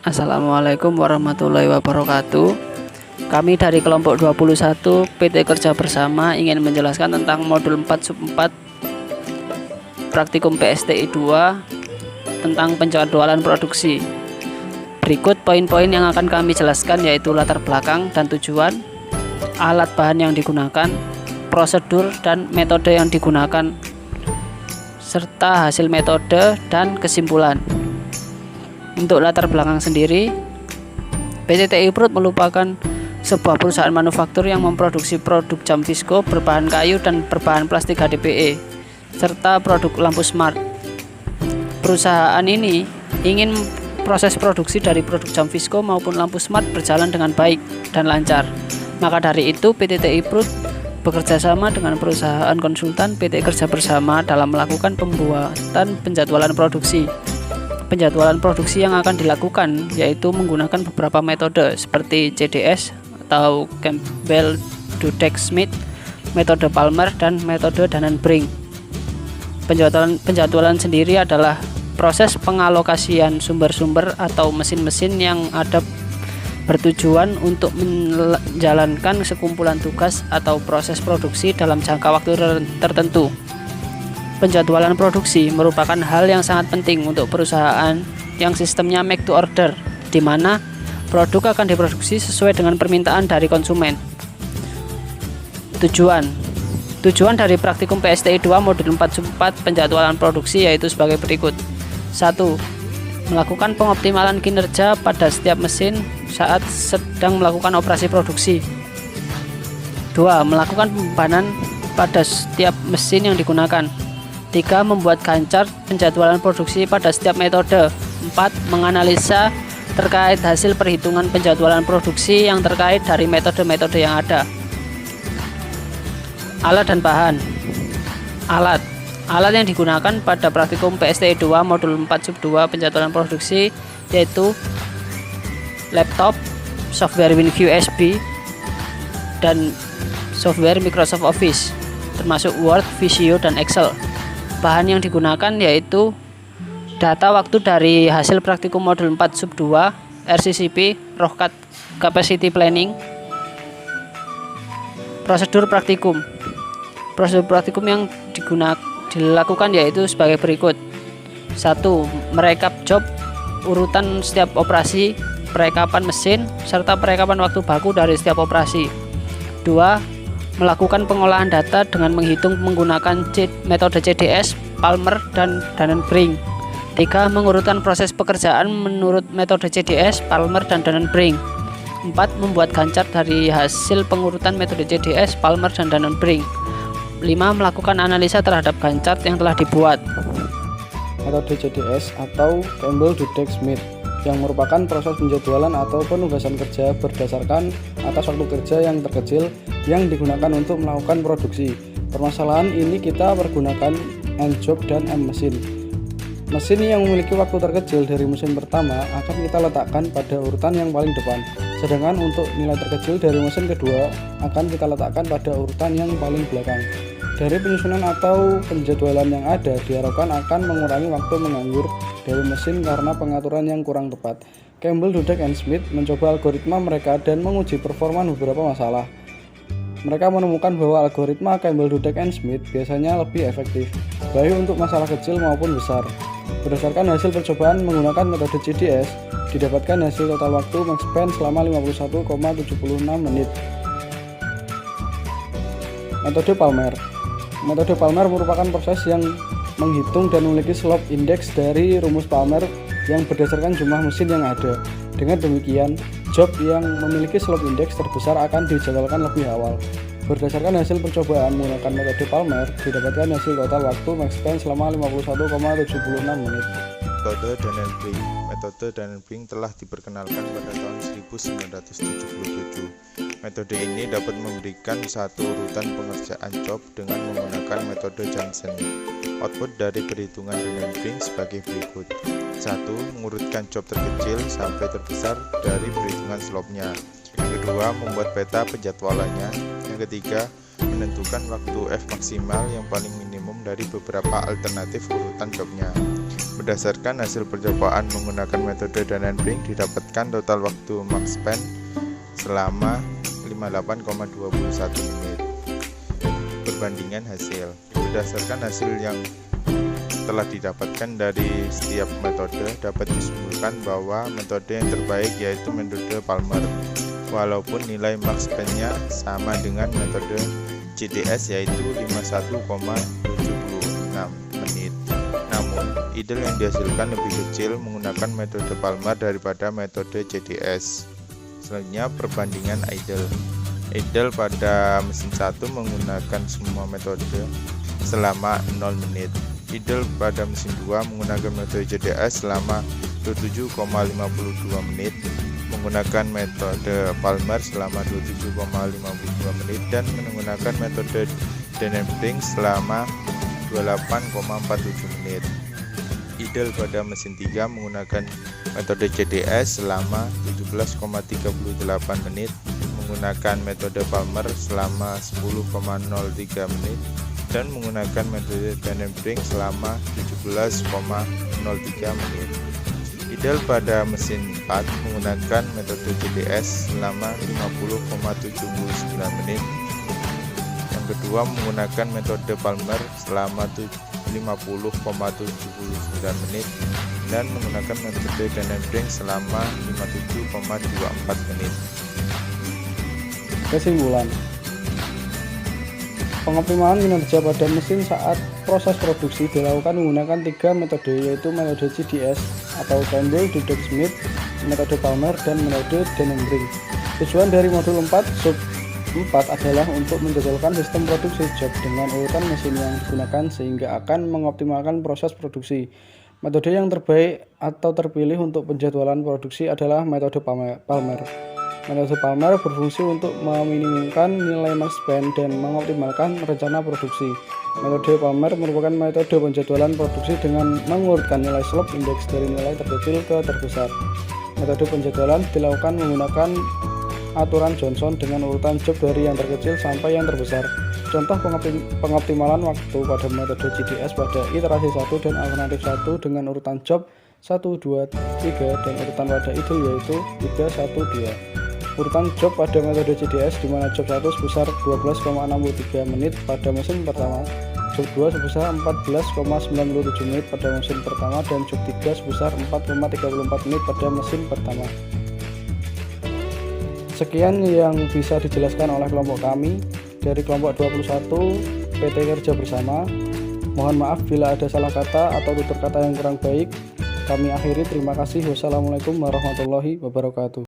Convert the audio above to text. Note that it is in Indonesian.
Assalamualaikum warahmatullahi wabarakatuh. Kami dari kelompok 21 PT Kerja Bersama ingin menjelaskan tentang modul 4 sub 4 praktikum PSTI 2 tentang penjadwalan produksi. Berikut poin-poin yang akan kami jelaskan, yaitu latar belakang dan tujuan, alat bahan yang digunakan, prosedur dan metode yang digunakan, serta hasil metode dan kesimpulan. Untuk latar belakang sendiri, PT TI Prod merupakan sebuah perusahaan manufaktur yang memproduksi produk jam Visco berbahan kayu dan berbahan plastik HDPE, serta produk lampu smart. Perusahaan ini ingin proses produksi dari produk jam Visco maupun lampu smart berjalan dengan baik dan lancar. Maka dari itu, PT TI Prod bekerja sama dengan perusahaan konsultan PT Kerja Bersama dalam melakukan pembuatan penjadwalan produksi. Penjadwalan produksi yang akan dilakukan yaitu menggunakan beberapa metode seperti CDS atau Campbell Dudek Smith, metode Palmer, dan metode Dannen-Brink. Penjadwalan sendiri adalah proses pengalokasian sumber-sumber atau mesin-mesin yang ada bertujuan untuk menjalankan sekumpulan tugas atau proses produksi dalam jangka waktu tertentu. Penjadwalan produksi merupakan hal yang sangat penting untuk perusahaan yang sistemnya make to order, di mana produk akan diproduksi sesuai dengan permintaan dari konsumen. Tujuan dari praktikum PSTI 2 modul 4 sub 4 penjadwalan produksi yaitu sebagai berikut. 1. Melakukan pengoptimalan kinerja pada setiap mesin saat sedang melakukan operasi produksi. 2. Melakukan pembebanan pada setiap mesin yang digunakan. 3. Membuat gancar penjadwalan produksi pada setiap metode. 4. Menganalisa terkait hasil perhitungan penjadwalan produksi yang terkait dari metode-metode yang ada. Alat dan bahan. Alat yang digunakan pada praktikum PSTI 2 modul 4 sub 2 penjadwalan produksi yaitu laptop, software WinView USB, dan software Microsoft Office termasuk Word, Visio, dan Excel. Bahan yang digunakan yaitu data waktu dari hasil praktikum modul 4 sub 2, RCCP, Rohkat Capacity Planning. Prosedur praktikum yang dilakukan yaitu sebagai berikut. 1. Merekap job, urutan setiap operasi, perekapan mesin, serta perekapan waktu baku dari setiap operasi. 2. Melakukan pengolahan data dengan menghitung menggunakan metode CDS, Palmer, dan Dannen-Brink. 3. Mengurutkan proses pekerjaan menurut metode CDS, Palmer, dan Dannen-Brink. 4. Membuat gancar dari hasil pengurutan metode CDS, Palmer, dan Dannen-Brink. 5. Melakukan analisa terhadap gancar yang telah dibuat. Metode CDS atau Campbell Dudek Smith yang merupakan proses penjadwalan atau penugasan kerja berdasarkan atas waktu kerja yang terkecil yang digunakan untuk melakukan produksi. Permasalahan ini kita pergunakan end job dan end mesin. Mesin yang memiliki waktu terkecil dari mesin pertama akan kita letakkan pada urutan yang paling depan, sedangkan untuk nilai terkecil dari mesin kedua akan kita letakkan pada urutan yang paling belakang. Dari penyusunan atau penjadwalan yang ada diharapkan akan mengurangi waktu menganggur dari mesin karena pengaturan yang kurang tepat. Campbell, Dudek, and Smith mencoba algoritma mereka dan menguji performa beberapa masalah. Mereka menemukan bahwa algoritma Campbell, Dudek, and Smith biasanya lebih efektif, baik untuk masalah kecil maupun besar. Berdasarkan hasil percobaan menggunakan metode CDS, didapatkan hasil total waktu max span selama 51,76 menit. Metode Palmer merupakan proses yang menghitung dan memiliki slope index dari rumus Palmer yang berdasarkan jumlah mesin yang ada. Dengan demikian, job yang memiliki slope index terbesar akan dijadwalkan lebih awal. Berdasarkan hasil percobaan menggunakan metode Palmer, didapatkan hasil total waktu max span selama 51,76 menit. Metode Dannen-Brink telah diperkenalkan pada tahun 1977. Metode ini dapat memberikan satu urutan pengerjaan job dengan menggunakan metode Johnson. Output dari perhitungan Dannen-Brink sebagai berikut. 1. Mengurutkan job terkecil sampai terbesar dari perhitungan slope-nya. Yang kedua, membuat peta penjadwalannya. Yang ketiga, menentukan waktu F maksimal yang paling minimum dari beberapa alternatif urutan jobnya. Berdasarkan hasil percobaan menggunakan metode Danenbrink, didapatkan total waktu max span selama 58,21 menit. Perbandingan hasil. Berdasarkan hasil yang telah didapatkan dari setiap metode, dapat disimpulkan bahwa metode yang terbaik yaitu metode Palmer, walaupun nilai max span-nya sama dengan metode JDS yaitu 51,76 menit. Namun, idle yang dihasilkan lebih kecil menggunakan metode Palmer daripada metode JDS. Selanjutnya, perbandingan idle. Idle pada mesin 1 menggunakan semua metode selama 0 menit. Idle pada mesin 2 menggunakan metode JDS selama 27,52 menit, menggunakan metode Palmer selama 27,52 menit, dan menggunakan metode Danenbrink selama 28,47 menit. Idle pada mesin 3 menggunakan metode JDS selama 17,38 menit, menggunakan metode Palmer selama 10,03 menit, dan menggunakan metode Danenbrink selama 17,03 menit. Idle pada mesin 4 menggunakan metode JDS selama 50,79 menit. Yang kedua menggunakan metode Palmer selama 50,79 menit, dan menggunakan metode Danenbrink selama 57,24 menit. Kesimpulan, pengoptimalan kinerja pada mesin saat proses produksi dilakukan menggunakan 3 metode, yaitu metode JDS atau Campbell, Dudek, Smith, metode Palmer, dan metode Danenbrink. Tujuan dari modul 4 sub 4 adalah untuk menjadwalkan sistem produksi job dengan urutan mesin yang digunakan sehingga akan mengoptimalkan proses produksi. Metode yang terbaik atau terpilih untuk penjadwalan produksi adalah metode Palmer. Metode Palmer berfungsi untuk meminimumkan nilai max span dan mengoptimalkan rencana produksi. Metode Palmer merupakan metode penjadwalan produksi dengan mengurutkan nilai slope index dari nilai terkecil ke terbesar. Metode penjadwalan dilakukan menggunakan aturan Johnson dengan urutan job dari yang terkecil sampai yang terbesar. Contoh pengoptimalan waktu pada metode JDS pada iterasi 1 dan alternatif 1 dengan urutan job 1, 2, 3 dan urutan pada idle yaitu 3, 1, 2. Urutan job pada metode JDS di mana job 1 sebesar 12,63 menit pada mesin pertama, job 2 sebesar 14,97 menit pada mesin pertama, dan job 3 sebesar 4,34 menit pada mesin pertama. Sekian yang bisa dijelaskan oleh kelompok kami dari kelompok 21 PT Kerja Bersama. Mohon maaf bila ada salah kata atau tutur kata yang kurang baik. Kami akhiri, terima kasih. Wassalamualaikum warahmatullahi wabarakatuh.